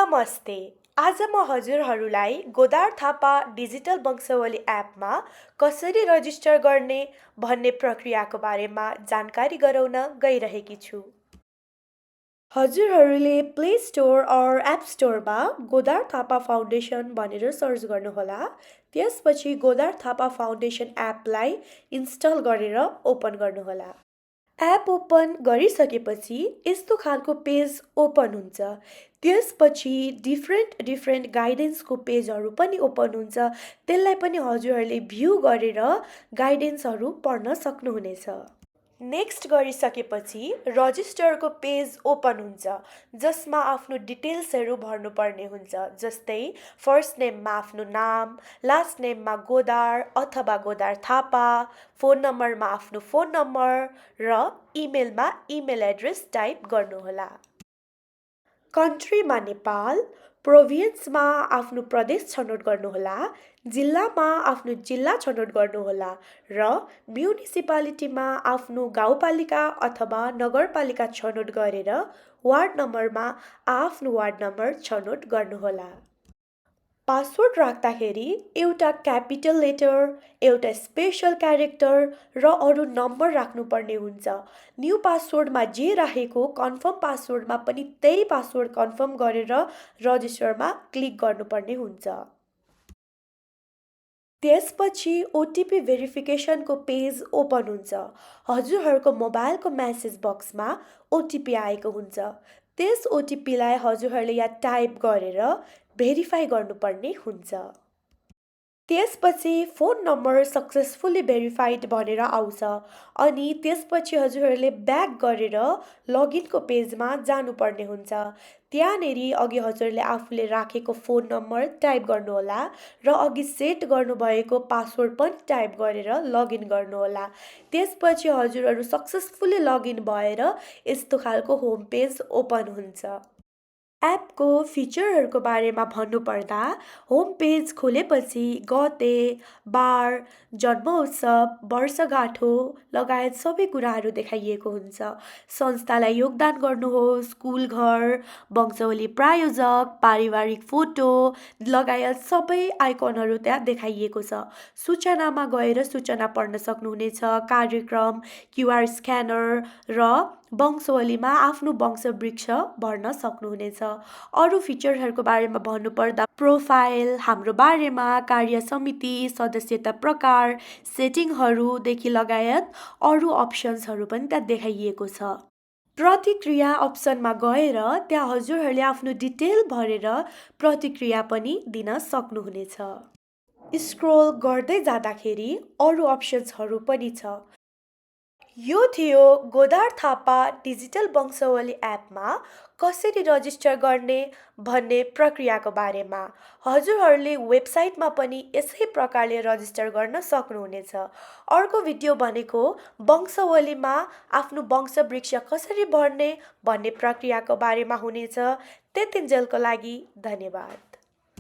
नमस्ते। आज म हजुरहरूलाई गोदार थापा डिजिटल वंशावली एपमा कसरी रजिस्टर गर्ने भन्ने प्रक्रियाको बारेमा जानकारी गराउन गइरहेकी छु। हजुरहरूले प्ले स्टोर और एप स्टोरमा गोदार थापा फाउन्डेसन भनेर सर्च गर्नुहोला। त्यसपछि गोदार थापा फाउन्डेसन एपलाई इन्स्टल गरेर ओपन गर्नुहोला। एप ओपन गरिसकेपछि यस्तो खालको पेज ओपन हुन्छ। त्यसपछि डिफ्रेन्ट गाइडेन्सको पेजहरू पनि ओपन हुन्छ। त्यसलाई पनि हजुरहरूले भ्यू गरेर गाइडेन्सहरू पढ्न सक्नुहुनेछ। नेक्स्ट गरिसकेपछि रजिस्टरको पेज ओपन हुन्छ, जसमा आफ्नो डिटेल्सहरू भर्नुपर्ने हुन्छ। जस्तै फर्स्ट नेममा आफ्नो नाम, लास्ट नेममा गोदार अथवा गोदार थापा, फोन नम्बरमा आफ्नो फोन नम्बर र इमेलमा इमेल एड्रेस टाइप गर्नुहोला। कन्ट्रीमा नेपाल, प्रोभिन्समा आफ्नो प्रदेश छनौट गर्नुहोला, जिल्लामा आफ्नो जिल्ला छनौट गर्नुहोला र म्युनिसिपालिटीमा आफ्नो गाउँपालिका अथवा नगरपालिका छनौट गरेर वार्ड नम्बरमा आफ्नो वार्ड नम्बर छनौट गर्नुहोला। पासवर्ड राख्दाखेरि एउटा क्यापिटल लेटर, एउटा स्पेसल क्यारेक्टर र अरू नम्बर राख्नुपर्ने हुन्छ। न्यू पासवर्डमा जे राखेको कन्फर्म पासवर्डमा पनि त्यही पासवर्ड कन्फर्म गरेर रजिस्टरमा क्लिक गर्नुपर्ने हुन्छ। त्यसपछि ओटिपी भेरिफिकेसनको पेज ओपन हुन्छ। हजुरहरूको मोबाइलको मेसेज बक्समा ओटिपी आएको हुन्छ। त्यस ओटिपीलाई हजुरहरूले यहाँ टाइप गरेर भेरिफाई गर्नुपर्ने हुन्छ। त्यसपछि फोन नम्बर सक्सेसफुल्ली भेरिफाइड भनेर आउँछ अनि त्यसपछि हजुरहरूले ब्याक गरेर लगइनको पेजमा जानुपर्ने हुन्छ। त्यहाँनेरि अघि हजुरले आफूले राखेको फोन नम्बर टाइप गर्नुहोला र अघि सेट गर्नुभएको पासवर्ड पनि टाइप गरेर लगइन गर्नुहोला। त्यसपछि हजुरहरू सक्सेसफुल्ली लगइन भएर यस्तो खालको होम पेज ओपन हुन्छ। एपको फिचरहरूको बारेमा भन्नुपर्दा होम पेज खोलेपछि गते, बार, जन्म उत्सव, वर्षगाँठो लगायत सबै कुराहरू देखाइएको हुन्छ। संस्थालाई योगदान गर्नुहोस्, स्कुल घर, वंशावली प्रायोजक, पारिवारिक फोटो लगायत सबै आइकनहरू त्यहाँ देखाइएको छ। सूचनामा गएर सूचना पढ्न सक्नुहुनेछ, कार्यक्रम, क्युआर स्क्यानर र वंशावलीमा आफ्नो वंशवृक्ष भर्न सक्नुहुनेछ। अरू फिचरहरूको बारेमा भन्नुपर्दा प्रोफाइल, हाम्रो बारेमा, कार्य समिति, सदस्यता प्रकार, सेटिङहरूदेखि लगायत अरू अप्सन्सहरू पनि त्यहाँ देखाइएको छ। प्रतिक्रिया अप्सनमा गएर त्यहाँ हजुरहरूले आफ्नो डिटेल भरेर प्रतिक्रिया पनि दिन सक्नुहुनेछ। स्क्रोल गर्दै जाँदाखेरि अरू अप्सन्सहरू पनि छ। यो थियो गोदार थापा डिजिटल वंशावली एपमा कसरी रजिस्टर गर्ने भन्ने प्रक्रियाको बारेमा। हजुरहरूले वेबसाइटमा पनि यसै प्रकारले रजिस्टर गर्न सक्नुहुनेछ। अर्को भिडियो भनेको वंशावलीमा आफ्नो वंशवृक्ष कसरी भर्ने भन्ने प्रक्रियाको बारेमा हुनेछ। त्यतिन्जेलको लागि धन्यवाद।